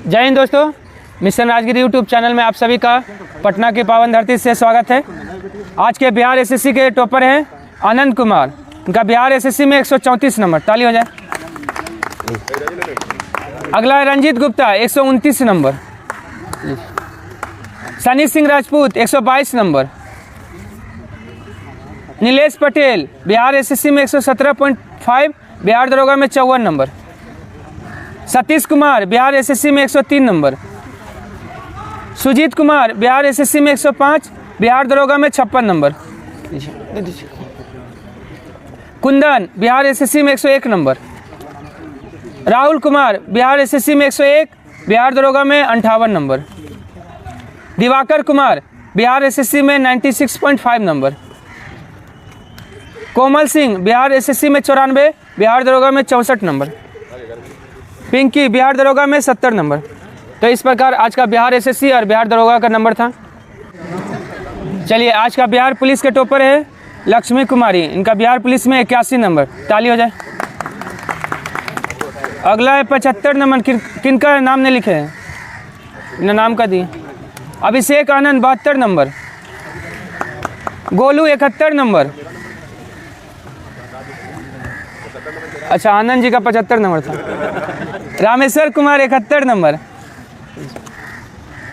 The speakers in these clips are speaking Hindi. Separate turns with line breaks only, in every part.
जय हिंद दोस्तों, मिशन राजगिरी यूट्यूब चैनल में आप सभी का पटना की पावन धरती से स्वागत है। आज के बिहार एसएससी के टॉपर हैं आनंद कुमार। इनका बिहार एसएससी में 134 नंबर, ताली हो जाए। अगला है Ranjit Gupta 129 number. Sunny Singh Rajput 122 number. Nilesh Patel Bihar SSC में 117.5, बिहार दरोगा में 54 नंबर। सतीश कुमार बिहार एसएससी में 103 नंबर। सुजीत कुमार बिहार एसएससी में 105, बिहार दरोगा में 56 नंबर। कुंदन बिहार एसएससी में 101 नंबर। राहुल कुमार बिहार एसएससी में 101, बिहार दरोगा में 58 नंबर। दिवाकर कुमार बिहार एसएससी में 96.5 नंबर। कोमल सिंह बिहार एसएससी में 94, बिहार दरोगा में 64 नंबर। पिंकी बिहार दरोगा में 70 नंबर। तो इस प्रकार आज का बिहार एसएससी और बिहार दरोगा का नंबर था। चलिए, आज का बिहार पुलिस के टॉपर है लक्ष्मी कुमारी। इनका बिहार पुलिस में 81 नंबर, ताली हो जाए। अगला है 75 नंबर। किनका नाम नहीं लिखे हैं, इन्हें नाम का दिए। अभिषेक आनंद 72 नंबर। गोलू 71 नंबर। अच्छा, आनंद जी का 75 नंबर था। Rameshwar Kumar 71 number.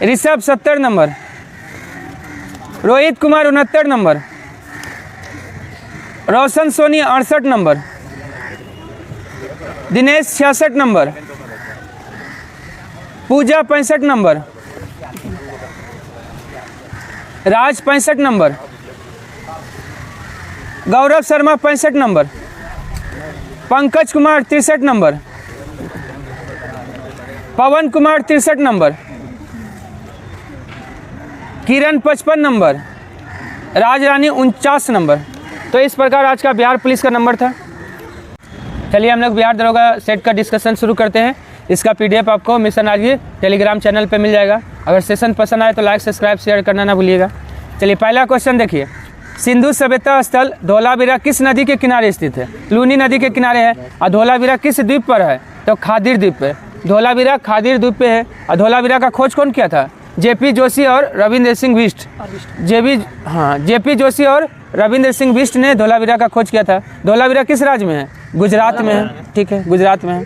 Rishabh 70 number. Rohit Kumar 69 number. Roshan Soni 68 number. Dinesh 66 number. Pooja 65 number. Raj 65 number. Gaurav Sharma 65 number. Pankaj Kumar 63 number. Pawan Kumar 63 number. Kiran 55 number. Raj Rani 49 number. तो इस प्रकार आज का बिहार पुलिस का नंबर था। चलिए, हम लोग बिहार दरोगा सेट का डिस्कशन शुरू करते हैं। इसका पीडीएफ आपको मिशन राजगिर टेलीग्राम चैनल पे मिल जाएगा। अगर सेशन पसंद आए तो लाइक सब्सक्राइब शेयर करना ना भूलिएगा। चलिए, पहला क्वेश्चन देखिए। सिंधु सभ्यता स्थल धौलावीरा किस नदी के किनारे स्थित है? लूनी नदी के किनारे है। और धौलावीरा किस द्वीप पर है? तो खादिर द्वीप पे। धौलावीरा खादिर द्वीप पे है। और धौलावीरा का खोज कौन किया था? जेपी जोशी और रविंद्र सिंह बिष्ट। जेपी जोशी और रविंद्र सिंह बिष्ट ने धौलावीरा का खोज किया था। धौलावीरा किस राज्य में है? गुजरात में है। ठीक है, गुजरात में है।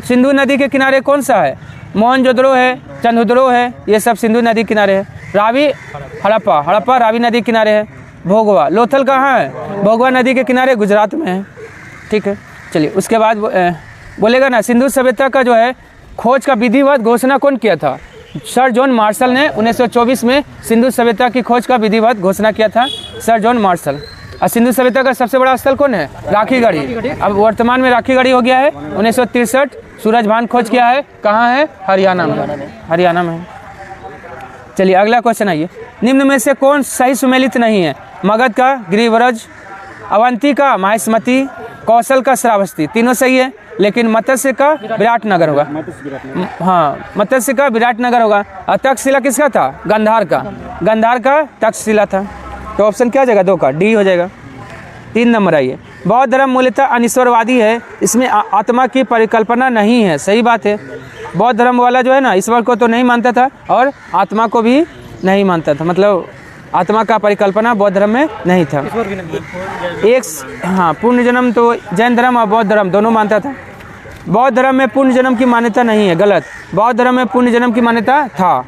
सिंधु नदी के किनारे कौन सा है? मोहनजोदड़ो है, चंदुद्रो है, ये सब सिंधु नदी किनारे है। रावी हड़प्पा रावी नदी किनारे है। भोगवा लोथल कहाँ है? भोगवा नदी के किनारे गुजरात में है। ठीक है, चलिए उसके बाद बोलेगा ना, सिंधु सभ्यता का जो है खोज का विधिवत घोषणा कौन किया था? सर जॉन मार्शल ने 1924 में सिंधु सभ्यता की खोज का विधिवत घोषणा किया था, सर जॉन मार्शल। और सिंधु सभ्यता का सबसे बड़ा स्थल कौन है? राखीगढ़ी। अब वर्तमान में राखीगढ़ी हो गया है। 1963 सूरजभान खोज किया है। कहाँ है? हरियाणा में। चलिए, अगला क्वेश्चन आइए। निम्न में से कौन सही सुमेलित नहीं है? मगध का गिरिव्रज, अवंती का माहिष्मती, कौशल का श्रावस्ती। तीनों सही है, लेकिन मत्स्य का विराटनगर होगा। हाँ, मत्स्य का विराटनगर होगा। और तक्षशिला किसका था? गंधार का तक्षशिला था। तो ऑप्शन क्या हो जाएगा? 2 का डी हो जाएगा। 3 नंबर आइए। बौद्ध धर्म मूलतः अनिश्वरवादी है, इसमें आत्मा की परिकल्पना नहीं है। सही बात है। बौद्ध धर्म वाला जो है ना, ईश्वर को तो नहीं मानता था और आत्मा को भी नहीं मानता था। मतलब आत्मा का परिकल्पना बौद्ध धर्म में नहीं था। पूर्ण जन्म तो जैन धर्म और बौद्ध धर्म दोनों मानता था। बौद्ध धर्म में पूर्ण जन्म की मान्यता नहीं है, गलत। बौद्ध धर्म में पूर्ण जन्म की मान्यता था।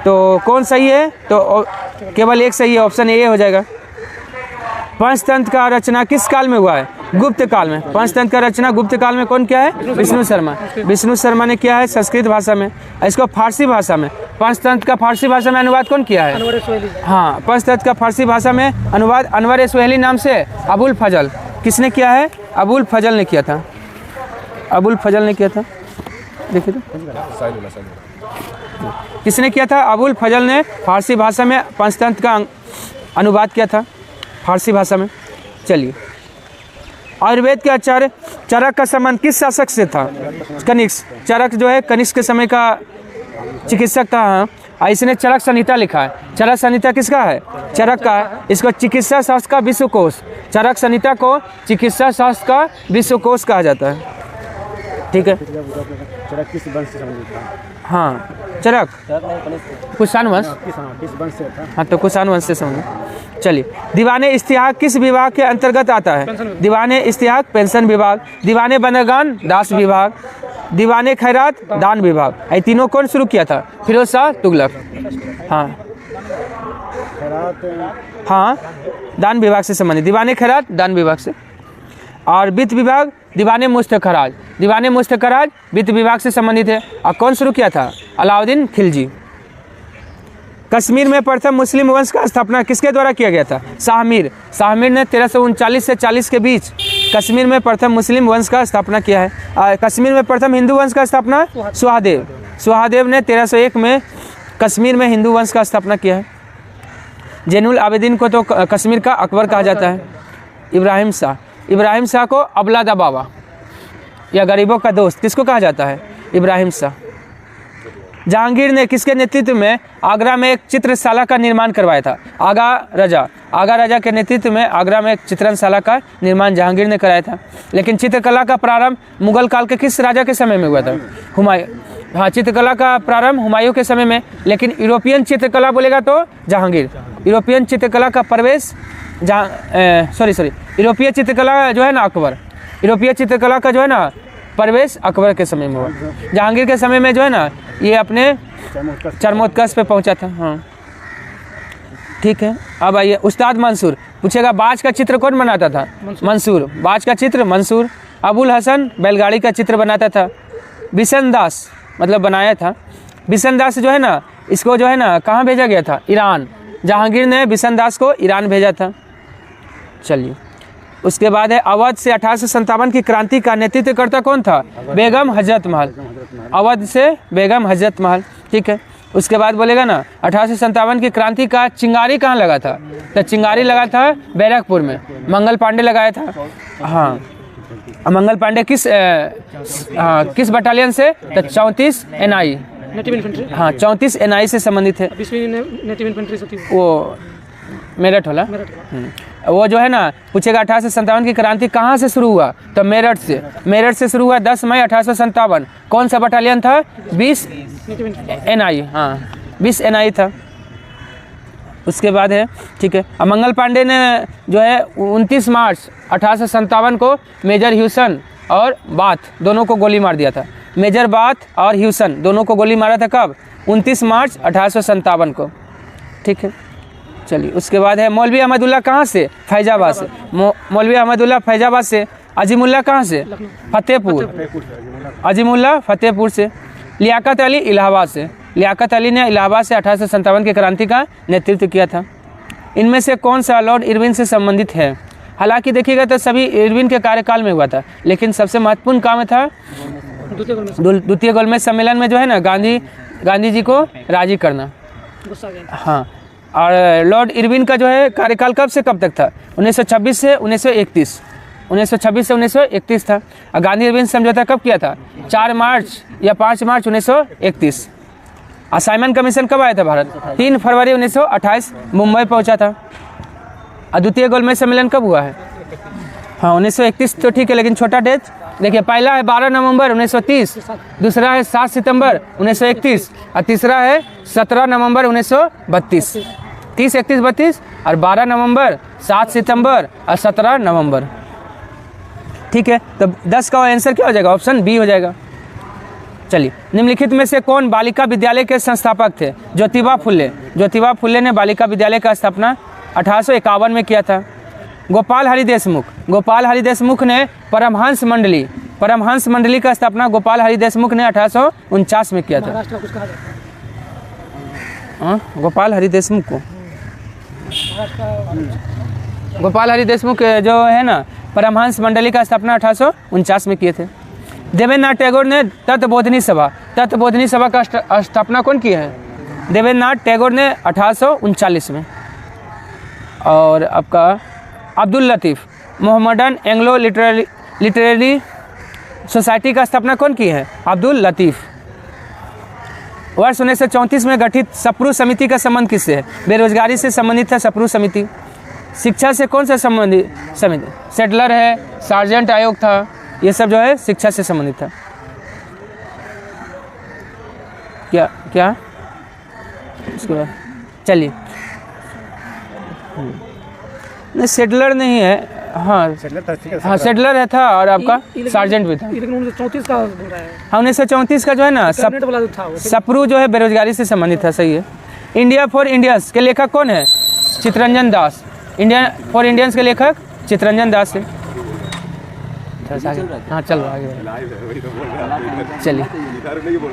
तो कौन सही है? तो केवल एक सही है, ऑप्शन ए हो जाएगा। पंचतंत्र का रचना किस काल में हुआ है? गुप्त काल में। पंचतंत्र का रचना गुप्त काल में कौन किया है? विष्णु शर्मा ने किया है, संस्कृत भाषा में। इसको फारसी भाषा में। पंचतंत्र का फारसी भाषा में अनुवाद कौन किया है? हाँ, पंचतंत्र का फारसी भाषा में अनुवाद अनवर सुहेली नाम से अबुल फजल। किसने किया है? अबुल फजल ने किया था। देखिए तो किसने किया था? अबुल फजल ने फारसी भाषा में पंचतंत्र का अनुवाद किया था, फारसी भाषा में। चलिए, आयुर्वेद के आचार्य चरक का संबंध किस शासक से था? कनिष्क। चरक जो है कनिष्क के समय का चिकित्सक था। इसने चरक संहिता लिखा है। चरक संहिता किसका है? चरक का है। इसको चिकित्सा शास्त्र का विश्वकोश, चरक संहिता को चिकित्सा शास्त्र का विश्वकोश कहा जाता है। ठीक है।
चरक किस वंश से संबंधित था?
हाँ, चरक कुषाण वंश,
किस वंश से था?
हाँ तो कुषाण वंश से संबंधित। चलिए, दीवाने इस्तिहाक किस विभाग के अंतर्गत आता है? दीवाने इस्तिहाक पेंशन विभाग, दीवाने बंदरगान दास विभाग, दीवाने खैरात दान विभाग। ये तीनों कौन शुरू किया था? फिरोज शाह तुगलक। हाँ हाँ, दान विभाग से संबंधित, दीवाने खैरात दान विभाग से। और वित्त विभाग दीवाने मुस्तखराज, दीवाने मुस्तखराज वित्त विभाग से संबंधित है। और कौन शुरू किया था? अलाउद्दीन खिलजी। कश्मीर में प्रथम मुस्लिम वंश का स्थापना किसके द्वारा किया गया था? शाहमीर। शाहमीर ने 1339 से 40 के बीच कश्मीर में प्रथम मुस्लिम वंश का स्थापना किया है। कश्मीर में प्रथम हिंदू वंश का स्थापना सुहादेव। सुहादेव ने 1301 में कश्मीर में हिंदू वंश का स्थापना किया है। जैनुल आबिदीन को तो कश्मीर का अकबर कहा जाता है। इब्राहिम शाह, इब्राहिम शाह को अबलादा बाबा या गरीबों का दोस्त किसको कहा जाता है? इब्राहिम शाह। जहांगीर ने किसके नेतृत्व में आगरा में एक चित्रशाला का निर्माण करवाया था? आगा राजा के नेतृत्व में आगरा में एक चित्रशाला का निर्माण जहांगीर ने कराया था। लेकिन चित्रकला का प्रारंभ मुगल काल के किस राजा के समय में हुआ था? हुमायूं। हाँ, चित्रकला का प्रारंभ हुमायूं के समय में। लेकिन यूरोपियन चित्रकला बोलेगा तो जहांगीर। यूरोपियन चित्रकला का प्रवेश यूरोपीय चित्रकला जो है ना अकबर। यूरोपीय चित्रकला का जो है ना प्रवेश अकबर के समय में हुआ। जहांगीर के समय में जो है ना ये अपने चरमोत्कर्ष पे पहुंचा था। हाँ ठीक है। अब आइए, उस्ताद मंसूर पूछेगा बाज का चित्र कौन बनाता था? मंसूर। बाज का चित्र मंसूर। अबुल हसन बैलगाड़ी का चित्र बनाता था। बिशन दास मतलब बनाया था। बिशन दास जो है ना, इसको जो है ना कहाँ भेजा गया था? ईरान। जहांगीर ने बिशन दास को ईरान भेजा था। चलिए, उसके बाद है अवध से 1857 की क्रांति का नेतृत्वकर्ता कौन था? बेगम हजरत महल। अवध से बेगम हजरत महल। ठीक है। उसके बाद बोलेगा ना 1857 की क्रांति का चिंगारी कहाँ लगा था? तो चिंगारी लगा था बैरकपुर में, मंगल पांडे लगाया था। हाँ, मंगल पांडे किस बटालियन से? तो 34 NI। हाँ, 34 NI से संबंधित है। वो मेरठ वाला। वो जो है ना पूछेगा 1857 की क्रांति कहाँ से शुरू हुआ? तो मेरठ से। मेरठ से शुरू हुआ 10 मई 1857। कौन सा बटालियन था? 20 NI। हाँ, 20 NI था। उसके बाद है, ठीक है, मंगल पांडे ने जो है 29 मार्च 1857 को मेजर ह्यूसन और बाथ दोनों को गोली मार दिया था। मेजर बाथ और ह्यूसन दोनों को गोली मारा था कब? 29 मार्च 1857 को। ठीक है। चलिए, उसके बाद है मौलवी अहमदुल्ला कहाँ से? फैजाबाद से। मौलवी अहमदुल्ला फैजाबाद से। अजीमुल्ला कहाँ से? फतेहपुर। अजीमुल्ला फतेहपुर से। लियाकत अली इलाहाबाद से। लियाकत अली ने इलाहाबाद से 1857 की क्रांति का नेतृत्व किया था। इनमें से कौन सा लॉर्ड इरविन से संबंधित है? हालांकि देखिएगा तो सभी इरविन के कार्यकाल में हुआ था, लेकिन सबसे महत्वपूर्ण काम था द्वितीय गोलमेज सम्मेलन में जो है ना गांधी जी को राजी करना। हाँ, और लॉर्ड इरविन का जो है कार्यकाल कब से कब तक था? 1926 से 1931। 1926 से 1931 था। और गांधी इरविन समझौता कब किया था? 4 मार्च या 5 मार्च 1931। और साइमन कमीशन कब आया था भारत? 3 फरवरी 1928 मुंबई पहुंचा था। और द्वितीय गोलमेज सम्मेलन कब हुआ है? हाँ, 1931 तो ठीक है, लेकिन छोटा डेट देखिए, पहला है 12 नवंबर 1930, दूसरा है 7 सितंबर 1931 और तीसरा है 17 नवंबर 1932। 30, 31, 32 और 12 नवंबर, 7 सितंबर और 17 नवंबर। ठीक है, तो 10 का आंसर क्या हो जाएगा? ऑप्शन बी हो जाएगा। चलिए, निम्नलिखित में से कौन बालिका विद्यालय के संस्थापक थे? ज्योतिबा फुले। ज्योतिबा फुले ने बालिका विद्यालय का स्थापना 1851 में किया था। गोपाल हरि देशमुख। गोपाल हरि देशमुख ने परमहंस मंडली का स्थापना गोपाल हरि देशमुख ने 1849 में किया था। गोपाल हरि देशमुख को गोपाल हरि देशमुख जो है ना परमहंस मंडली का स्थापना 1849 में किए थे। देवेंद्रनाथ टैगोर ने तत्वबोधिनी सभा का स्थापना कौन किया है? देवेंद्रनाथ टैगोर ने 1839 में। और आपका Abdul Latif Mohammedan Anglo literary society का स्थापना कौन की है? अब्दुल लतीफ़। वर्ष 1934 में गठित सप्रू समिति का संबंध किससे है? बेरोजगारी से संबंधित है सप्रू समिति। शिक्षा से कौन सा संबंधित समिति? सेटलर है, सार्जेंट आयोग था, ये सब जो है शिक्षा से संबंधित था। क्या क्या उसके बाद चलिए नहीं सेटलर नहीं है, हाँ
सेटलर था, ठीक है।
हाँ सेटलर है था और आपका सार्जेंट भी था।
लेकिन 1934 का बोल रहा है,
हाँ 1934 का जो है ना
कैबिनेट वाला जो था वो।
सप्रू जो है बेरोजगारी से संबंधित था, सही है। इंडिया फॉर इंडियंस के लेखक कौन है? Chittaranjan Das. India for Indians के लेखक चित्तरंजन दास है। हाँ चलो आगे चलिए।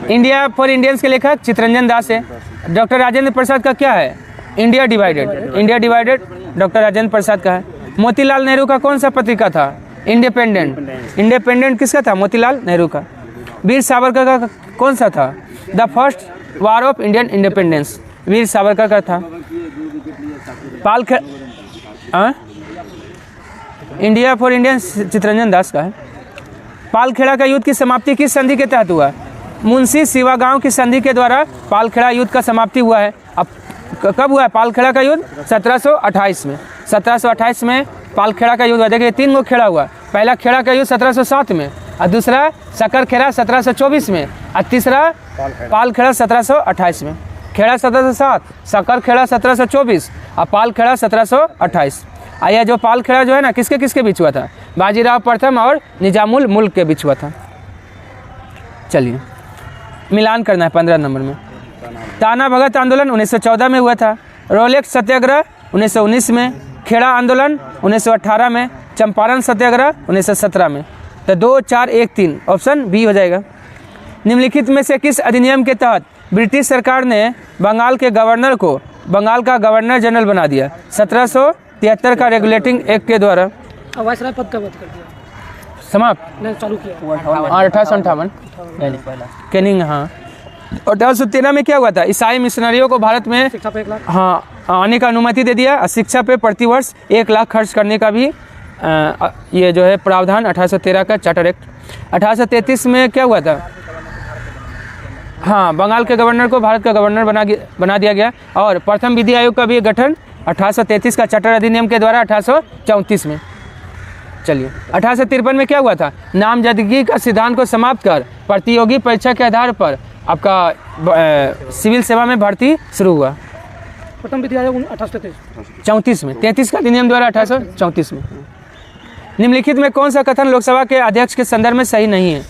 इंडिया फॉर इंडियंस के लेखक चित्तरंजन दास है। डॉक्टर राजेंद्र प्रसाद का क्या है? India divided. India divided doctor Rajendra Prasad का है। मोतीलाल नेहरू का कौन सा पत्रिका था? इंडिपेंडेंट। इंडिपेंडेंट किसका था? मोतीलाल नेहरू का। वीर सावरकर का कौन सा था? The first war of Indian independence, Veer Savarkar का था। India for Indian Chittaranjan Das का है। पालखेड़ा का युद्ध की समाप्ति किस संधि के तहत हुआ? मुंशी सिवागांव की संधि के द्वारा पालखेड़ा युद्ध का समाप्ति हुआ है। अब कब हुआ है पालखेड़ा का युद्ध? 1728 में। 1728 में पालखेड़ा का युद्ध हुआ। देखिए 3 गो खेड़ा हुआ। पहला खेड़ा का युद्ध 1707 में, और दूसरा सकरखेड़ा 1724 में, और तीसरा पालखेड़ा 1728 में। खेड़ा 1707, सकरखेड़ा 1724 और पालखेड़ा 1728। यह जो पालखेड़ा जो है ना किसके किसके बीच हुआ था? बाजीराव प्रथम और निजामुल मुल्क के बीच हुआ था। चलिए मिलान करना है 15 नंबर में। ताना भगत आंदोलन 1914 में हुआ था। रोलेक्स सत्याग्रह 1919 में। खेड़ा आंदोलन 1918 में। चंपारण सत्याग्रह 1917 में। तो 2, 4, 1, 3 ऑप्शन बी हो जाएगा। निम्नलिखित में से किस अधिनियम के तहत ब्रिटिश सरकार ने बंगाल के गवर्नर को बंगाल का गवर्नर जनरल बना दिया? 1773 का रेगुलेटिंग एक्ट के द्वारा।
वायसराय पद का बंद कर दिया,
समाप्त।
नहीं चालू किया।
1858 कैनिंग। हाँ 1813 में क्या हुआ था? ईसाई मिशनरियों को भारत में
शिक्षा पे 1 लाख।
हाँ आने का अनुमति दे दिया। और शिक्षा पे प्रतिवर्ष 1 लाख खर्च करने का भी ये जो है प्रावधान 1813 का चार्टर एक्ट। 1833 में क्या हुआ था? हाँ बंगाल के गवर्नर को भारत का गवर्नर बना दिया गया। और प्रथम विधि आयोग का भी गठन 1833 का चार्टर अधिनियम के द्वारा 1834 में। चलिए 1853 में क्या हुआ था? नामजदगी का सिद्धांत को समाप्त कर प्रतियोगी परीक्षा के आधार पर आपका सिविल सेवा में भर्ती शुरू हुआ।
प्रथम विधि आयोग 1834
में 33 का अधिनियम द्वारा 1834 में। निम्नलिखित में कौन सा कथन लोकसभा के अध्यक्ष के संदर्भ में सही नहीं है?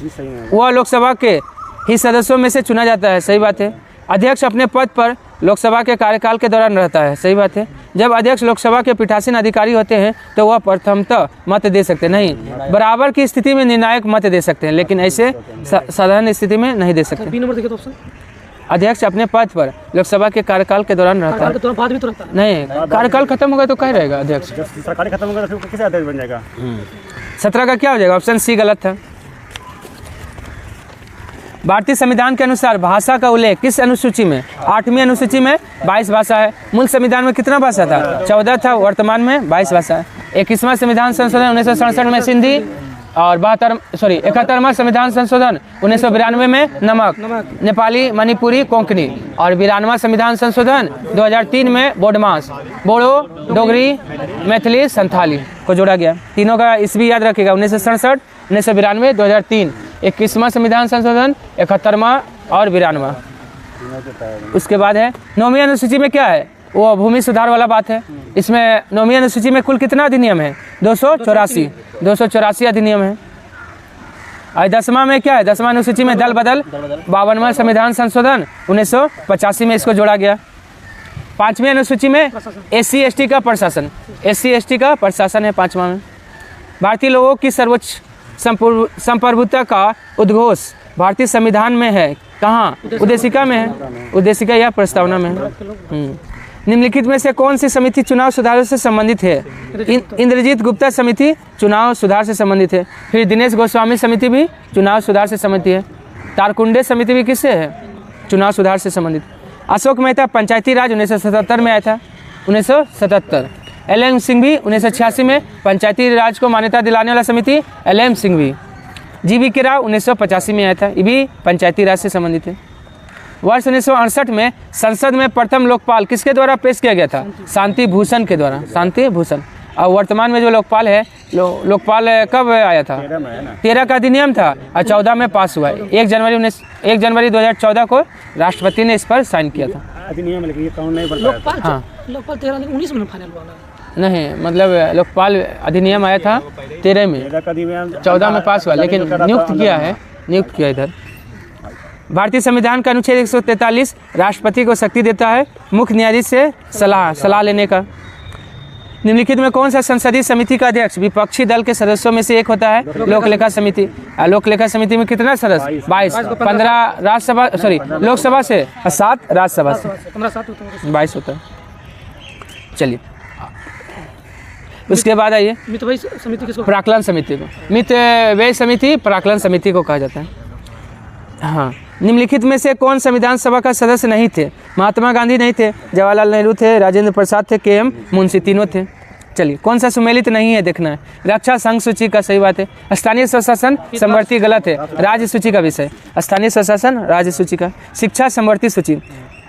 वह लोकसभा के ही सदस्यों में से चुना जाता है, सही बात है। अध्यक्ष अपने पद पर लोकसभा के कार्यकाल के दौरान रहता है, सही बात है। जब अध्यक्ष लोकसभा के पीठासीन अधिकारी होते हैं तो वह प्रथमतः मत दे सकते नहीं, बराबर की स्थिति में निर्णायक मत दे सकते हैं, लेकिन ऐसे साधारण स्थिति में नहीं दे सकते।
बी नंबर देखिए तो ऑप्शन।
अध्यक्ष अपने पद पर लोकसभा के कार्यकाल के दौरान रहता है।
तो बाद भी तो रहता है।
नहीं, कार्यकाल खत्म होगा तो कहीं रहेगा अध्यक्ष।
जब सरकारी खत्म होगा तो फिर कैसे अध्यक्ष बन जाएगा?
17 का क्या हो जाएगा? ऑप्शन सी गलत था। भारतीय संविधान के अनुसार भाषा का उल्लेख किस अनुसूची में? 8वीं अनुसूची में 22 भाषा है। मूल संविधान में कितना भाषा था? 14 था। वर्तमान में 22 भाषा है। 21वां संविधान संशोधन 1967 में सिंधी और 71वां संविधान संशोधन 1992 में नमक, नेपाली, मणिपुरी, कोंकणी, और 92वां संविधान संशोधन 2003 में बोडमास, बोडो, डोगरी, मैथिली, संथाली को जोड़ा गया। तीनों का ईस्वी याद रखिएगा, 1967, 1992, 2003। 21वां संविधान संशोधन, 71वां और 92वां। उसके बाद है 9वीं अनुसूची में क्या है? वो भूमि सुधार वाला बात है। इसमें 9वीं अनुसूची में कुल कितना अधिनियम है? 284 अधिनियम है। और 10वां में क्या है? 10वां अनुसूची में दल बदल, 52वां संविधान संशोधन 1985 में इसको जोड़ा गया। 5वीं अनुसूची में SC/ST का प्रशासन, SC/ST का प्रशासन है 5वां में। भारतीय लोगों की सर्वोच्च संप्रभुता का उद्घोष भारतीय संविधान में है, कहाँ? उद्देशिका में है। उद्देशिका या प्रस्तावना में है। निम्नलिखित में से कौन सी समिति चुनाव सुधार से संबंधित है? इंद्रजीत गुप्ता समिति चुनाव सुधार से संबंधित है। फिर दिनेश गोस्वामी समिति भी चुनाव सुधार से संबंधित है। तारकुंडे समिति भी किससे है? चुनाव सुधार से संबंधित। अशोक मेहता पंचायती राज 1977 में आया था, 1977। LM सिंह भी 1986 में पंचायती राज को मान्यता दिलाने वाला समिति LM सिंह भी। GV राव 1985 में आया था, ये भी पंचायती राज से संबंधित है। वर्ष 1968 में संसद में प्रथम लोकपाल किसके द्वारा पेश किया गया था? शांति भूषण के द्वारा। शांति भूषण। और वर्तमान में जो लोकपाल है लोकपाल कब आया था?
13 में है ना।
13 का अधिनियम था और 14 में पास हुआ है। 1 जनवरी 2014 को राष्ट्रपति ने इस पर साइन किया था।
अधिनियम लेकिन ये कानून नहीं बन पाया था।
लोकपाल
हाँ।
लोकपाल 19 में फाइनल हुआ ना।
नहीं, मतलब लोकपाल अधिनियम आया था 13 में,
13 का अधिनियम
14 में पास हुआ, लेकिन नियुक्त किया इधर। भारतीय संविधान का अनुच्छेद 143 राष्ट्रपति को शक्ति देता है मुख्य न्यायाधीश से सलाह लेने का। निम्नलिखित में कौन सा संसदीय समिति का अध्यक्ष विपक्षी दल के सदस्यों में से एक होता है? लोक लेखा समिति। लोक लेखा समिति में कितना सदस्य? 22। 15 राज्यसभा लोकसभा से और 7 राज्यसभा से, 22 होता है। चलिए उसके बाद आइए
मित वही समिति किसको?
प्राक्कलन समिति को। मित व्यय समिति प्राक्कलन समिति को कहा जाता है। हाँ, निम्नलिखित में से कौन संविधान सभा का सदस्य नहीं थे? महात्मा गांधी नहीं थे, जवाहरलाल नेहरू थे, राजेंद्र प्रसाद थे, KM मुंशी, तीनों थे। चलिए कौन सा सुमेलित नहीं है देखना है। रक्षा संघ सूची का सही बात है। स्थानीय स्वशासन समवर्ती गलत है, राज्य सूची का विषय। स्थानीय स्वशासन राज्य सूची का। शिक्षा समवर्ती सूची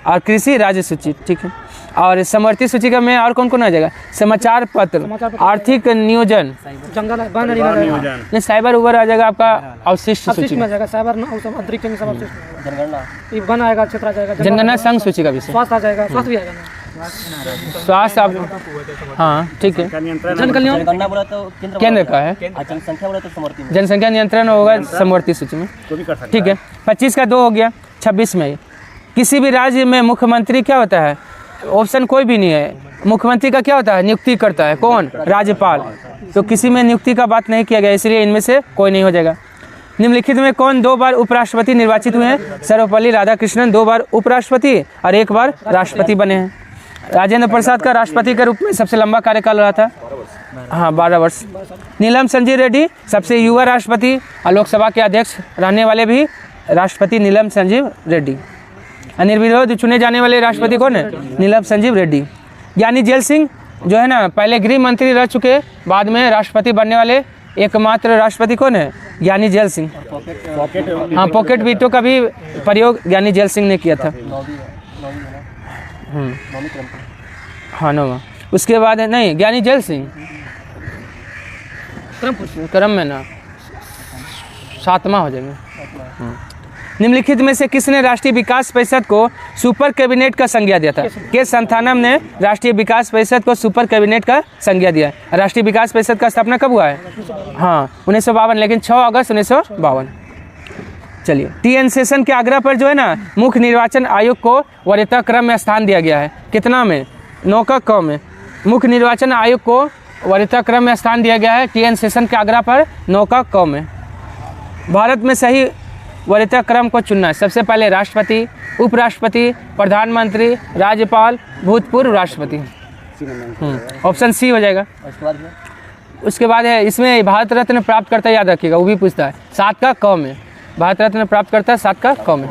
और कृषि राज्य सूची, ठीक है। और समवर्ती सूची का में और कौन कौन आ जाएगा? समाचार पत्र, आर्थिक नियोजन,
जंगल वन एरिया
नहीं साइबर उबर आ जाएगा आपका अवशिष्ट सूची
में जाएगा। साइबर अंतरिक्ष में सब अवशिष्ट जनगणना ये वन आएगा, क्षेत्र आ जाएगा,
जनगणना संघ सूची का विषय।
स्वास्थ्य आ जाएगा, स्वास्थ्य भी आएगा ना।
स्वास्थ्य आप हाँ ठीक है।
जनकल्याण
बोला तो
केंद्र का है।
जनसंख्या बोला तो समवर्ती में।
जनसंख्या नियंत्रण होगा समवर्ती सूची में,
तो भी कर सकते
ठीक है। 25 का 2 हो गया। 26 में किसी भी राज्य में मुख्यमंत्री क्या होता है? ऑप्शन कोई भी नहीं है। मुख्यमंत्री का क्या होता है? नियुक्ति करता है कौन? राज्यपाल। तो किसी में नियुक्ति का बात नहीं किया गया, इसलिए इनमें से कोई नहीं हो जाएगा। निम्नलिखित में कौन 2 बार उपराष्ट्रपति निर्वाचित हुए हैं? सर्वपल्ली राधाकृष्णन 2 बार उपराष्ट्रपति और 1 बार राष्ट्रपति बने हैं। राजेंद्र प्रसाद का राष्ट्रपति के रूप में सबसे लंबा कार्यकाल रहा था, हाँ 12 वर्ष। नीलम संजीव रेड्डी सबसे युवा राष्ट्रपति और लोकसभा के अध्यक्ष रहने वाले भी राष्ट्रपति नीलम संजीव रेड्डी। निर्विरोध चुने जाने वाले राष्ट्रपति कौन है? नीलम संजीव रेड्डी। ज्ञानी जेल सिंह जो है ना, पहले गृह मंत्री रह चुके, बाद में राष्ट्रपति बनने वाले एकमात्र राष्ट्रपति कौन है? ज्ञानी जेल सिंह। हाँ, पॉकेट वीटो का भी प्रयोग ज्ञानी जेल सिंह ने किया था। हाँ 9वां। उसके बाद है नहीं, ज्ञानी जेल सिंह क्रम में ना 7वां हो जाएगा। निम्नलिखित में से किसने राष्ट्रीय विकास परिषद को सुपर कैबिनेट का संज्ञा दिया था? के संथानम ने राष्ट्रीय विकास परिषद को सुपर कैबिनेट का संज्ञा दिया है। राष्ट्रीय विकास परिषद का स्थापना कब हुआ है? हाँ 1952, लेकिन 6 अगस्त 1952। चलिए TN सेशन के आग्रह पर जो है ना, मुख्य निर्वाचन आयोग को वरीयता क्रम में स्थान दिया गया है। कितना में? 9 का क में मुख्य निर्वाचन आयोग को वरीयता क्रम में स्थान दिया गया है। TN सेशन के आग्रह पर 9 का क में। भारत में सही वरीयता क्रम को चुनना है। सबसे पहले राष्ट्रपति, उपराष्ट्रपति, प्रधानमंत्री, राज्यपाल, भूतपूर्व राष्ट्रपति। ऑप्शन सी हो जाएगा। उसके बाद है इसमें भारत रत्न प्राप्त करता, याद रखिएगा, वो भी पूछता है। 7 का क में भारत रत्न प्राप्त करता है, 7 का क में।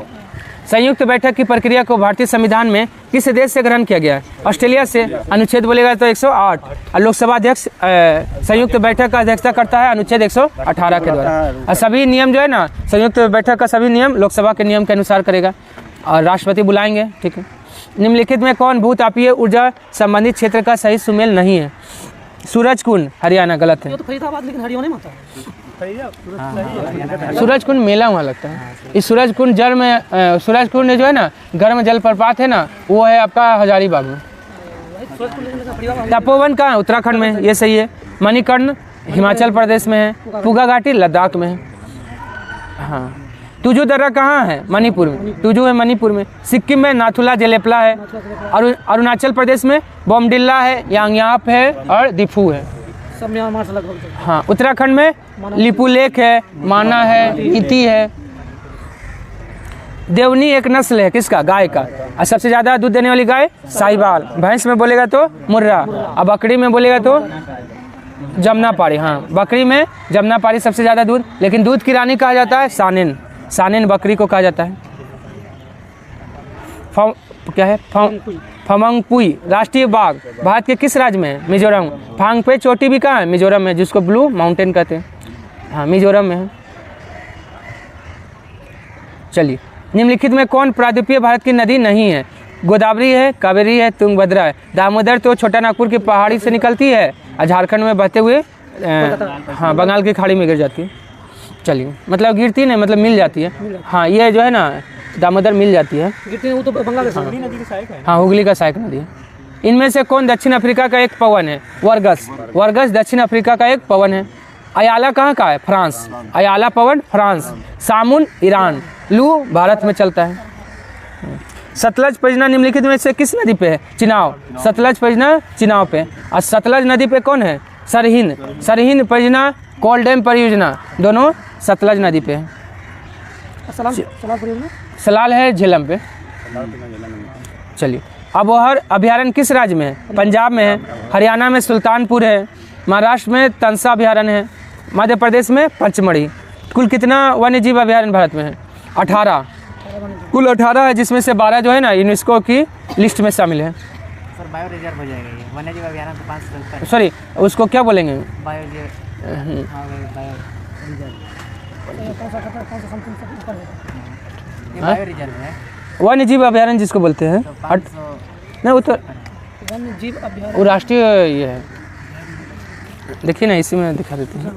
संयुक्त बैठक की प्रक्रिया को भारतीय संविधान में किस देश से ग्रहण किया गया है? ऑस्ट्रेलिया से। अनुच्छेद बोलेगा तो 108। और लोकसभा अध्यक्ष संयुक्त बैठक का अध्यक्षता करता है अनुच्छेद 118 के द्वारा। और सभी नियम जो है ना, संयुक्त बैठक का सभी नियम लोकसभा के नियम के अनुसार करेगा और राष्ट्रपति बुलाएंगे, ठीक है। निम्नलिखित में कौन भूतापीय ऊर्जा संबंधित क्षेत्र का सही सुमेल नहीं है? सूरज कुंड हरियाणा, गलत है।
तो फरीदाबाद लेकिन हरियाणा में आता है।
सूरज कुंड मेला वहाँ लगता है। इस सूरज कुंड जल में सूरज कुंड जो है ना, गर्म जलप्रपात है ना, वो है आपका हजारीबाग में। तपोवन कहाँ? उत्तराखंड में, ये सही है। मणिकर्ण हिमाचल प्रदेश में है। पुगा घाटी लद्दाख में है। हाँ, तुजू दर्रा कहाँ है? मणिपुर में। तुजू है मणिपुर में। सिक्किम में नाथुला जेलेपला है। अरुणाचल प्रदेश में बोमडिल्ला है, यांगयाप है और दिफू है।
सब म्यांमार से लगभग।
हाँ, उत्तराखंड में लिपू लेक है, माना है, इति है। देवनी एक नस्ल है किसका? गाय का। और सबसे ज़्यादा दूध देने वाली गाय साहिवाल। भैंस में बोलेगा तो मुर्रा, और बकरी में बोलेगा तो जमुनापारी। हाँ, बकरी में जमुनापारी सबसे ज़्यादा दूध, लेकिन दूध की रानी कहा जाता है सानिन। सानिन बकरी को कहा जाता है। क्या है? फमंगपुई राष्ट्रीय बाग भारत के किस राज्य में है? मिजोरम। फांगपे चोटी भी कहाँ है? मिजोरम में, जिसको ब्लू माउंटेन कहते हैं। हाँ, मिजोरम में है। चलिए, निम्नलिखित में कौन प्रायद्वीपीय भारत की नदी नहीं है? गोदावरी है, कावेरी है, तुंगभद्रा है। दामोदर तो छोटा नागपुर की पहाड़ी से निकलती है, और झारखंड में बहते हुए हाँ बंगाल की खाड़ी में गिर जाती है। चलिए, मतलब गिरती नहीं, मतलब मिल जाती है। हाँ, ये जो है ना दामोदर मिल जाती है।
गिरती है वो तो बांग्लादेश में।
नदी की सहायक है।
हाँ, हुगली का सहायक नदी है। इनमें से कौन दक्षिण अफ्रीका का एक पवन है? वर्गस। वर्गस दक्षिण अफ्रीका का एक पवन है। अयाला कहाँ का है? फ्रांस। अयाला पवन फ्रांस। सामुन ईरान। लू भारत में चलता है। सतलज परियोजना निम्नलिखित में से किस नदी पे है? चिनाब। सतलज परियोजना चिनाब पे। और सतलज नदी पे कौन है? सरहिंद। सरहिंद परियोजना, कोल डैम परियोजना, दोनों सतलज नदी पे है।
सलाल परियोजना
सलाल है झेलम पे। चलिए, अबोहर अभयारण्य किस राज्य में है? पंजाब में है। हरियाणा में सुल्तानपुर है। महाराष्ट्र में तंसा अभयारण्य है। मध्य प्रदेश में पंचमढ़ी। कुल कितना वन्य जीव अभयारण्य भारत में है? 18। कुल 18 है, जिसमें से 12 जो है ना यूनेस्को की लिस्ट में शामिल है।
सर बायो रिजर्व हो जाएगा ये, वन्य जीव अभयारण्य तो 5 से ऊपर।
सॉरी, उसको क्या बोलेंगे?
Bio reserve. हाँ बायो ये बायो रिजर्व है।
वन्य जीव अभयारण्य जिसको बोलते हैं।
तो 500
नहीं, वो तो
वन्य जीव अभयारण्य
वो राष्ट्रीय ये है। देखिए ना, इसी में दिखा देते हैं।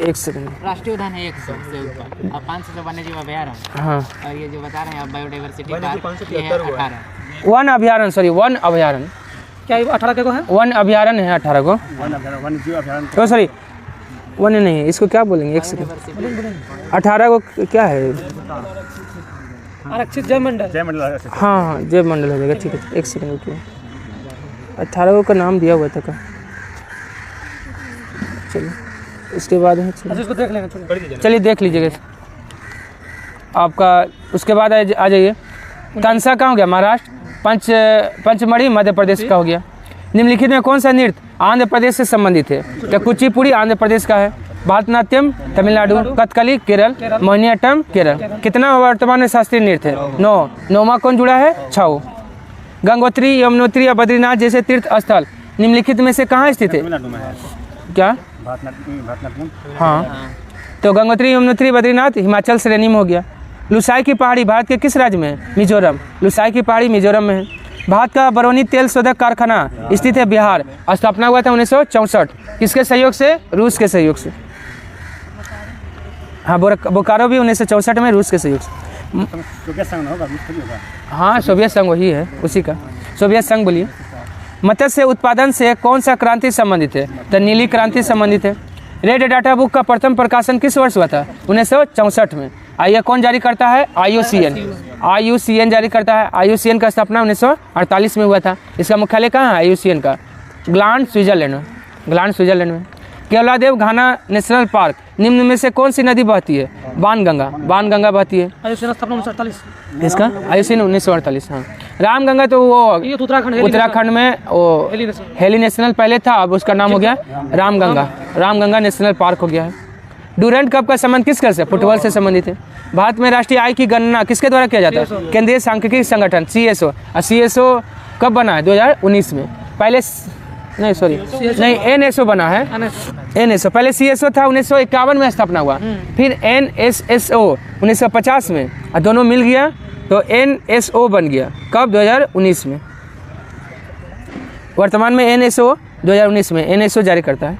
एक सेकंड।
राष्ट्रीय उद्यान है 100 से ऊपर और 500 से वन्य जीव अभयारण्य।
हाँ,
और ये जो बता रहे हैं आप बायोडाइवर्सिटी पार्क, ये है 18।
वन अभयारण्य, सॉरी वन अभयारण्य।
क्या ये 18 को है?
वन अभयारण्य है 18 को।
वन जीव अभयारण्य।
तो सॉरी, वन नहीं, इसको क्या बोलेंगे? एक सेकंड। 18 को क्या है?
आरक्षित जैव मंडल।
जय मंडल।
हाँ हाँ, जैव मंडल हो जाएगा। ठीक है, एक सेकंड रुकिए। 18 को का नाम दिया हुआ था का? चलिए, इसके बाद है।
अच्छा, इसको देख लेंगे।
चलिए देख लीजिएगा आपका। उसके बाद आ जाइए। तंसा कहाँ हो गया? महाराष्ट्र। पंचमढ़ी मध्य प्रदेश का हो गया। निम्नलिखित में कौन सा नृत्य आंध्र प्रदेश से संबंधित है? तो कुचिपुड़ी आंध्र प्रदेश का है। भारतनाट्यम तमिलनाडु। कथकली केरल। मोहिनीअट्टम केरल। कितना वर्तमान में शास्त्रीय नृत्य है? 9। 9वां कौन जुड़ा है? 6। गंगोत्री, यमुनोत्री या बद्रीनाथ जैसे तीर्थ स्थल निम्नलिखित में से कहाँ स्थित है?
तमिलनाडु में है।
क्या?
भारतनाट्यम।
हाँ, तो गंगोत्री, यमुनोत्री, बद्रीनाथ हिमाचल श्रेणी में हो गया। लुसाई की पहाड़ी भारत के किस राज्य में है? मिजोरम। लुसाई की पहाड़ी मिजोरम में है। भारत का बरौनी तेल शोधक कारखाना स्थित है बिहार। स्थापना हुआ था 1964। किसके सहयोग से? रूस के सहयोग से। हाँ, बोकारो भी 1964 में रूस के सहयोग से।
सोवियत संघ होगा, मिस्र भी होगा।
हाँ, सोवियत संघ वही है, उसी का सोवियत संघ बोलिए। मत्स्य उत्पादन से कौन सा क्रांति संबंधित है? तो नीली क्रांति संबंधित है। रेड डाटा बुक का प्रथम प्रकाशन किस वर्ष हुआ था? 1964 में। यह कौन जारी करता है? IUCN। IUCN जारी करता है। IUCN का स्थापना 1948 में हुआ था। इसका मुख्यालय कहाँ है? IUCN का ग्लांड, स्विट्जरलैंड में। ग्लांड, स्विट्जरलैंड में। केवलादेव घाना नेशनल पार्क निम्न में से कौन सी नदी बहती है? बाणगंगा। बाणगंगा बहती है।
आयुष्मान स्थापना 1948।
इसका IUCN 1948। हाँ, रामगंगा तो वो
ये तो
उत्तराखंड में वो हेली नेशनल पहले था, अब उसका नाम हो गया रामगंगा। रामगंगा नेशनल पार्क हो गया है। डूरेंट कप का संबंध किस खेल से? फुटबॉल से संबंधित है। भारत में राष्ट्रीय आय की गणना किसके द्वारा किया जाता है? केंद्रीय सांख्यिकी संगठन CSO। और CSO कब बना है? 2019 में। पहले नहीं, सॉरी नहीं, NSO बना है। NSO पहले CSO था, 1951 में स्थापना हुआ। फिर NSSO 1950 में, और दोनों मिल गया तो NSO बन गया। कब? 2019 में। वर्तमान में NSO 2019 में NSO जारी करता है।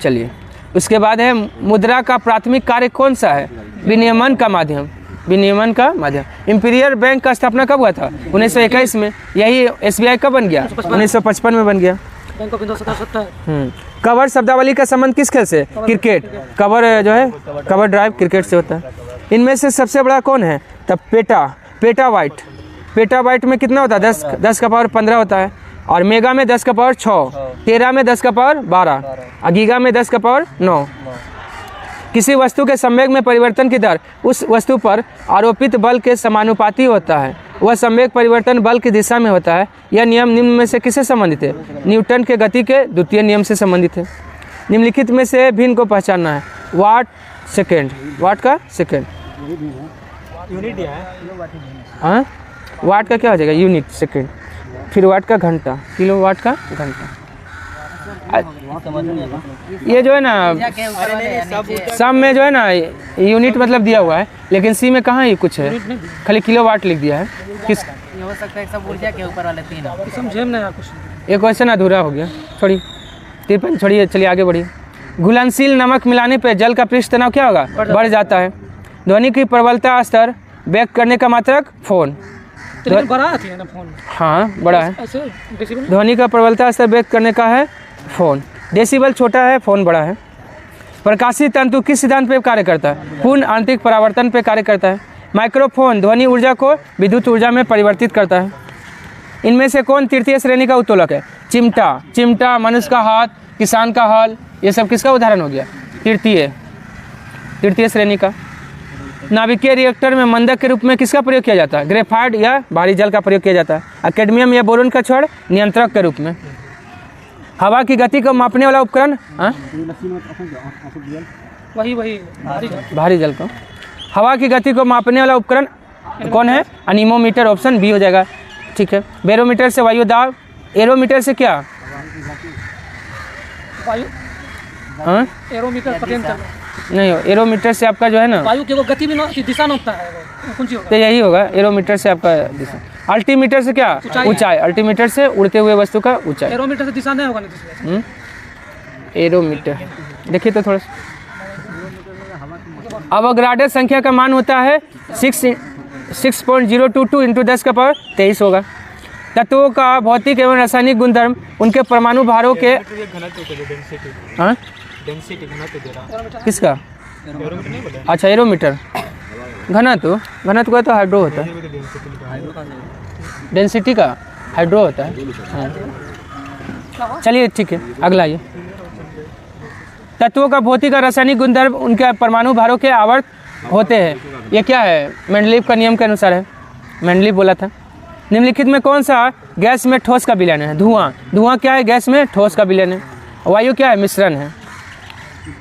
चलिए, उसके बाद है मुद्रा का प्राथमिक कार्य कौन सा है? विनियमन का माध्यम। विनियमन का माध्यम। इंपीरियल बैंक का स्थापना कब हुआ था? 1921 में। यही SBI कब बन गया? 1955 में बन गया।
Bank of India 77।
कवर शब्दावली का संबंध किस खेल से? क्रिकेट। कवर जो है कवर ड्राइव क्रिकेट से होता है। इनमें से सबसे बड़ा कौन है? तब पेटा वाइट। पेटा वाइट में कितना होता है? 10 का पावर 15 होता है। और मेगा में 10 का पावर 6, टेरा में 10 का पावर 12, और गीगा में 10 का पावर 9। किसी वस्तु के संवेग में परिवर्तन की दर उस वस्तु पर आरोपित बल के समानुपाती होता है। वह संवेग परिवर्तन बल की दिशा में होता है। यह नियम निम्न में से किससे संबंधित है? न्यूटन के गति के द्वितीय नियम से संबंधित है। निम्नलिखित में से भिन्न को पहचानना है। वाट सेकेंड। वाट का सेकेंड। हाँ, वाट का क्या हो जाएगा? Unit second. फिर वाट का घंटा। किलो वाट का घंटा। ये जो है ना सब में जो है ना यूनिट मतलब दिया हुआ है, लेकिन सी में कहाँ ये कुछ है, खाली किलो वाट लिख दिया है। किस
ये हो सकता है सब ऊर्जा के ऊपर वाले 3
समझे नहीं कुछ।
ये क्वेश्चन अधूरा हो गया, छोड़िए 53 छोड़िए, चलिए आगे बढ़िए। घुलनशील नमक मिलाने पर जल का पृष्ठ तनाव क्या होगा? बढ़ जाता है। ध्वनि की प्रबलता स्तर व्यक्त करने का मात्रक फोन।
लेकिन बड़ा है ना फोन।
हाँ बड़ा है।
ऐसे डेसिबल
ध्वनि का प्रबलता स्तर व्यक्त करने का है फोन। डेसिबल छोटा है, फोन बड़ा है। प्रकाशीय तंतु किस सिद्धांत पे कार्य करता है? पूर्ण आंतरिक परावर्तन पे कार्य करता है। माइक्रोफोन ध्वनि ऊर्जा को विद्युत ऊर्जा में परिवर्तित करता है। इनमें से कौन तृतीय श्रेणी का उत्तोलक है? चिमटा। चिमटा, मनुष्य का हाथ, किसान का हल, ये सब किसका उदाहरण हो गया? तृतीय श्रेणी का। नाभिकीय रिएक्टर में मंदक के रूप में किसका प्रयोग किया जाता है? ग्रेफाइट या भारी जल का प्रयोग किया जाता है। कैडमियम या बोरोन का छड़ नियंत्रक के रूप में। हवा की गति को मापने वाला उपकरण?
वही
भारी जल को। हवा की गति को मापने वाला उपकरण कौन है? अनीमोमीटर, ऑप्शन बी हो जाएगा। ठीक है। बैरोमीटर से वायु दाब, एरोमीटर से क्या?
वायु
हाँ
एरोमीटर पटेंट
नहीं हो, एरोमीटर से आपका जो है ना
वायु की वो गति भी की दिशा नापता है, वो कौन सी होगा?
तो यही होगा, एरोमीटर से आपका दिशा। अल्टीमीटर से क्या? ऊंचाई। अल्टीमीटर से उड़ते हुए वस्तु का ऊंचाई।
एरोमीटर से दिशा नहीं होगा ना?
एरोमीटर देखिए तो थोड़ा। अवोगाड्रो संख्या का मान होता है 6.022 इंटू 10 का पावर 23 होगा। तत्वों का भौतिक एवं रासायनिक गुणधर्म उनके परमाणु भारों के हाँ किसका? अच्छा एरोमीटर। घनत्व का तो हाइड्रो होता है, डेंसिटी का हाइड्रो होता है। हाँ। चलिए ठीक है, अगला ये तत्वों का भौतिक और रासायनिक गुणधर्म उनके परमाणु भारों के आवर्त होते हैं। ये क्या है? मेंडलीव का नियम के अनुसार है, मेंडलीव बोला था। निम्नलिखित में कौन सा गैस में ठोस का विलयन है? धुआं। धुआं क्या है? गैस में ठोस का विलयन है। वायु क्या है? मिश्रण है।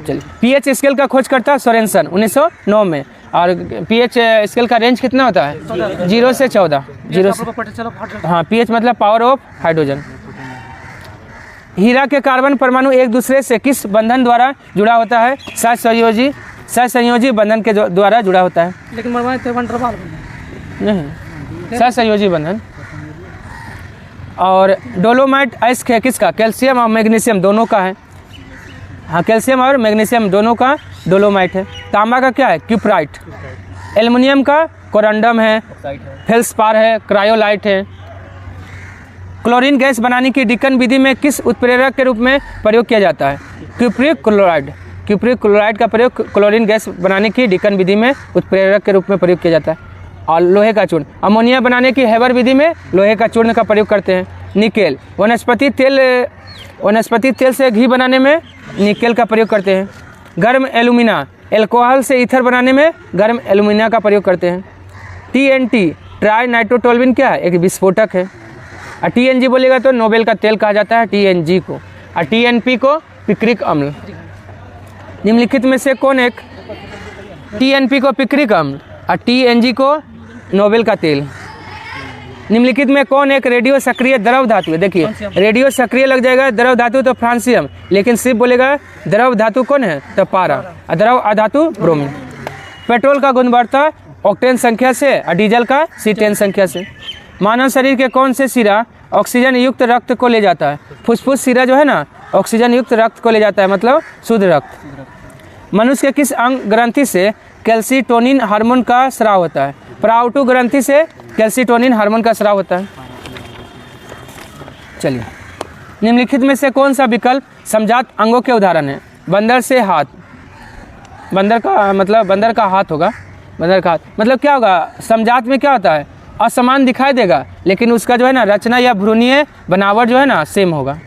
चलिए पीएच स्केल का खोजकर्ता सोरेनसन 1909 में। और पीएच स्केल का रेंज कितना होता है? 0 से 14। 0 से हाँ, पीएच मतलब पावर ऑफ हाइड्रोजन। हीरा के कार्बन परमाणु एक दूसरे से किस बंधन द्वारा जुड़ा होता है? सहसंयोजी बंधन के द्वारा जुड़ा होता है।
लेकिन
नहीं, सहसंयोजी बंधन। और डोलोमाइट अयस्क है किसका? कैल्शियम और मैग्नीशियम दोनों का है। हाँ, कैल्शियम और मैग्नीशियम दोनों का डोलोमाइट है। तांबा का क्या है? क्यूप्राइट। एल्युमिनियम का कोरंडम है, फेल्सपार है, क्रायोलाइट है। क्लोरीन गैस बनाने की डिकन विधि में किस उत्प्रेरक के रूप में प्रयोग किया जाता है? Cupric chloride. क्यूप्रिक क्लोराइड का प्रयोग क्लोरीन गैस बनाने की डिकन विधि में उत्प्रेरक के रूप में प्रयोग किया जाता है। और लोहे का चूर्ण, अमोनिया बनाने की हेबर विधि में लोहे का चूर्ण का प्रयोग करते हैं। निकेल, वनस्पति तेल से घी बनाने में निकेल का प्रयोग करते हैं। गर्म एल्यूमिना, एल्कोहल से ईथर बनाने में गर्म एल्यूमिना का प्रयोग करते हैं। TNT, ट्राई नाइट्रोटोल्विन क्या है? एक विस्फोटक है। और TNG बोलेगा तो नोबेल का तेल कहा जाता है TNG को। और TNP को पिक्रिक अम्ल। निम्नलिखित में से कौन एक? TNP को पिक्रिक अम्ल और TNG को नोबेल का तेल। निम्नलिखित में कौन एक रेडियो सक्रिय द्रव धातु है? देखिए रेडियो सक्रिय लग जाएगा द्रव धातु तो फ्रांसियम, लेकिन सिर्फ बोलेगा द्रव धातु कौन है? तो पारा। और द्रव अधातु ब्रोमीन। पेट्रोल का गुण बढ़ता ऑक्टेन संख्या से और डीजल का C10 संख्या से। मानव शरीर के कौन से शिरा ऑक्सीजन युक्त रक्त को ले जाता है? फुसफुस शिरा जो है ना, ऑक्सीजन युक्त रक्त को ले जाता है, मतलब शुद्ध रक्त। मनुष्य के किस अंग ग्रंथि से कैल्सीटोनिन हार्मोन का स्राव होता है? प्राउटू ग्रंथि से कैल्सीटोनिन हार्मोन का स्राव होता है। चलिए निम्नलिखित में से कौन सा विकल्प समजात अंगों के उदाहरण है? बंदर से हाथ। बंदर का हाथ होगा। बंदर का हाथ मतलब क्या होगा? समजात में क्या होता है? असमान दिखाई देगा, लेकिन उसका जो है ना रचना या भ्रूणीय बनावट जो है ना सेम होगा।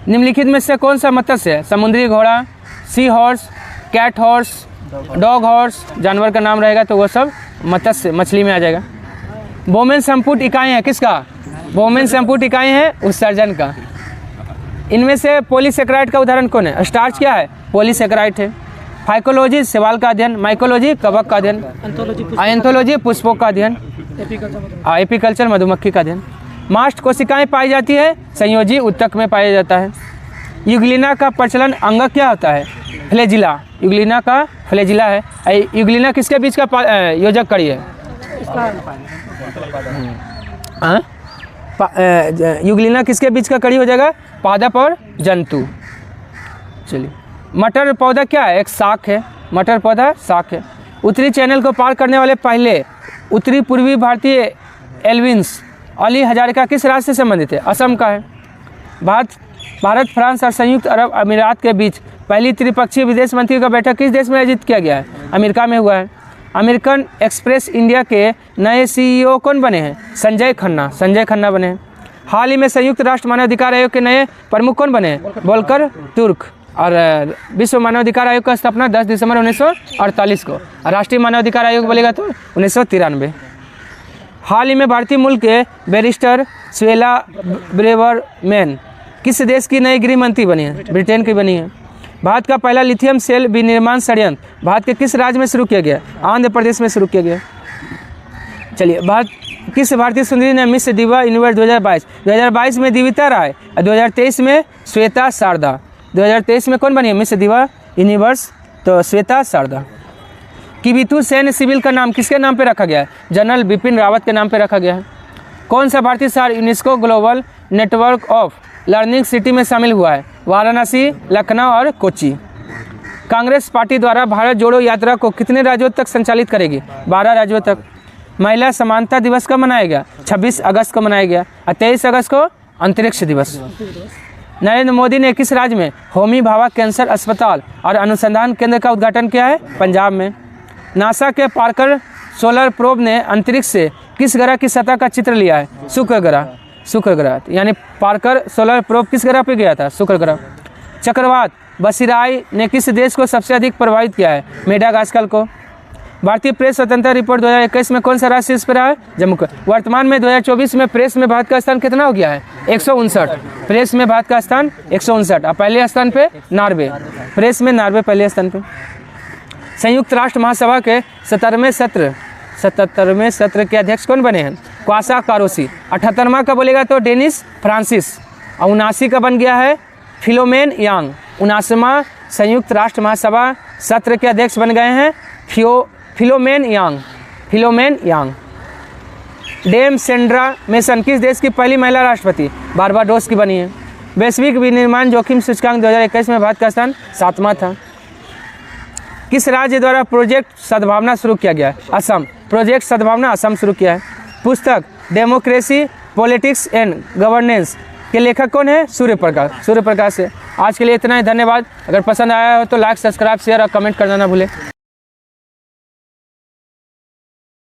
निम्नलिखित में से कौन सा मत्स्य है? समुद्री घोड़ा, sea horse, cat horse, dog horse, जानवर का नाम रहेगा तो वो सब मत्स्य मछली में आ जाएगा। बोमेन संपुट इकाई है किसका? बोमेन संपुट इकाई है उत्सर्जन का। इनमें से पॉलीसेकेराइड का उदाहरण कौन है? स्टार्च क्या है? पॉलीसेकेराइड है। फाइकोलॉजी शैवाल का अध्ययन, माइकोलॉजी कवक का अध्ययन, एंथोलॉजी पुष्पों का अध्ययन, एपीकल्चर मधुमक्खी का अध्ययन। मास्ट कोशिकाएं पाई जाती है संयोजी ऊतक में पाया जाता है। यूग्लिना का प्रचलन अंग क्या होता है? फ्लैजिला। यूग्लिना का फ्लैजिला है। यूग्लिना किसके बीच का योजक कड़ी है? युगलिना किसके बीच का कड़ी हो जाएगा? पादप और जंतु। चलिए, मटर पौधा क्या है? एक शाक है। मटर पौधा शाक है। उत्तरी चैनल को पार करने वाले पहले उत्तरी पूर्वी भारतीय एल्विन्स अली हजारिका किस राज्य से संबंधित है? असम का है। भारत, फ्रांस और संयुक्त अरब अमीरात के बीच पहली त्रिपक्षीय विदेश मंत्री का बैठक किस देश में आयोजित किया गया है? अमेरिका में हुआ है। अमेरिकन एक्सप्रेस इंडिया के नए सीईओ कौन बने हैं? संजय खन्ना बने हैं। हाल ही में संयुक्त राष्ट्र मानवाधिकार आयोग के नए प्रमुख कौन बने हैं? वोल्कर तुर्क। और विश्व मानवाधिकार आयोग का स्थापना 10 दिसंबर 1948 को। और राष्ट्रीय मानवाधिकार आयोग बोलेगा तो 1993। हाल ही में भारतीय मूल के बैरिस्टर स्वेला ब्रेवरमैन किस देश की नई गृह मंत्री बनी है? ब्रिटेन की बनी है। भारत का पहला लिथियम सेल विनिर्माण संयंत्र भारत के किस राज्य में शुरू किया गया? आंध्र प्रदेश में शुरू किया गया। चलिए, किस भारतीय सुंदरी ने मिस दिवा यूनिवर्स 2022 में दिविता राय और 2023 में श्वेता शारदा। 2023 में कौन बनी है मिस दिवा यूनिवर्स? तो श्वेता शारदा। किबिथु सैन्य सिविल का नाम किसके नाम पे रखा गया है? जनरल बिपिन रावत के नाम पे रखा गया है। कौन सा भारतीय शहर UNESCO global network of learning city में शामिल हुआ है? वाराणसी, लखनऊ और कोच्चि। कांग्रेस पार्टी द्वारा भारत जोड़ो यात्रा को कितने राज्यों तक संचालित करेगी? 12 राज्यों तक। महिला समानता दिवस कब मनाया गया? 26 अगस्त को मनाया गया। और 23 अगस्त को अंतरिक्ष दिवस। नरेंद्र मोदी ने किस राज्य में होमी भाभा कैंसर अस्पताल और अनुसंधान केंद्र का उद्घाटन किया है? पंजाब में। नासा के पार्कर सोलर प्रोब ने अंतरिक्ष से किस ग्रह की सतह का चित्र लिया है? शुक्र ग्रह। यानी पार्कर सोलर प्रोब किस ग्रह पे गया था? शुक्र ग्रह। चक्रवात बसिराई ने किस देश को सबसे अधिक प्रभावित किया है? मेडागास्कर को। भारतीय प्रेस स्वतंत्रता रिपोर्ट 2021 में कौन सा राज्य शीर्ष पर रहा है? जम्मू कश्मीर। वर्तमान में 2024 में प्रेस में भारत का स्थान कितना हो गया है? 159। प्रेस में भारत का स्थान 159 और पहले स्थान पे नार्वे। प्रेस में नार्वे पहले स्थान पे। संयुक्त राष्ट्र महासभा के 77वें सत्र के अध्यक्ष कौन बने हैं? क्वासा कारोसी। 78वां का बोलेगा तो डेनिस फ्रांसिस। और 79 का बन गया है फिलोमेन यांग। 79वां संयुक्त राष्ट्र महासभा सत्र के अध्यक्ष बन गए हैं फिलोमेन यांग। डेम सेंड्रा मेसन किस देश की पहली महिला राष्ट्रपति? बारबाडोस की बनी है। वैश्विक विनिर्माण जोखिम सूचकांक 2021 में भारत का स्थान 7वां था। किस राज्य द्वारा प्रोजेक्ट सद्भावना शुरू किया गया? असम। प्रोजेक्ट सद्भावना असम शुरू किया है। पुस्तक डेमोक्रेसी पॉलिटिक्स एंड गवर्नेंस के लेखक कौन है? सूर्य प्रकाश है। आज के लिए इतना ही, धन्यवाद। अगर पसंद आया हो तो लाइक, सब्सक्राइब, शेयर और कमेंट करना ना भूलें।